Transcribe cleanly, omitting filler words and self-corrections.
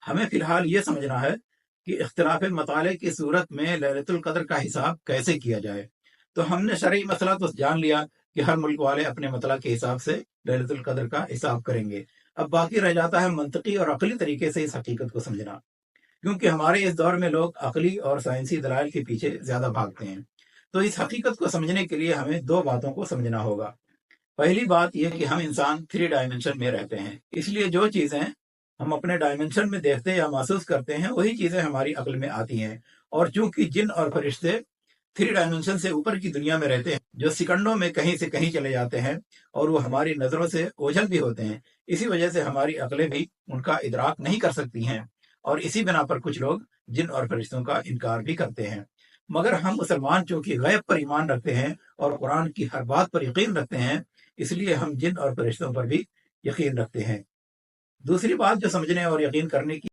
हमें फ़िलहाल ये समझना है कि इख्तिलाफ़ मताले की सूरत में लैलतुल क़द्र का हिसाब कैसे किया जाए। तो हमने शरई मसला तो जान लिया कि हर मुल्क वाले अपने मतला के हिसाब से लैलतुल क़द्र का हिसाब करेंगे। अब बाकी रह जाता है मंतकी और अक़ली तरीके से इस हकीकत को समझना, क्योंकि हमारे इस दौर में लोग अक़ली और साइंसी दलाइल के पीछे ज़्यादा भागते हैं। तो इस हकीकत को समझने के लिए हमें 2 बातों को समझना होगा। पहली बात यह कि हम इंसान 3 डायमेंशन में रहते हैं, इसलिए जो चीज़ें हम अपने डायमेंशन में देखते या महसूस करते हैं, वही चीज़ें हमारी अक्ल में आती हैं। और चूंकि जिन और फरिश्ते 3 डायमेंशन से ऊपर की दुनिया में रहते हैं, जो सेकंडों में कहीं से कहीं चले जाते हैं, और वो हमारी नज़रों से ओझल भी होते हैं, इसी वजह से हमारी अक्लें भी उनका इदराक नहीं कर सकती हैं। और इसी बिना पर कुछ लोग जिन और फरिश्तों का इनकार भी करते हैं। मगर हम मुसलमान चूंकि गैब पर ईमान रखते हैं और कुरान की हर बात पर यकीन रखते हैं, इसलिए हम जिन और फरिश्तों पर भी यकीन रखते हैं। दूसरी बात जो समझने और यकीन करने की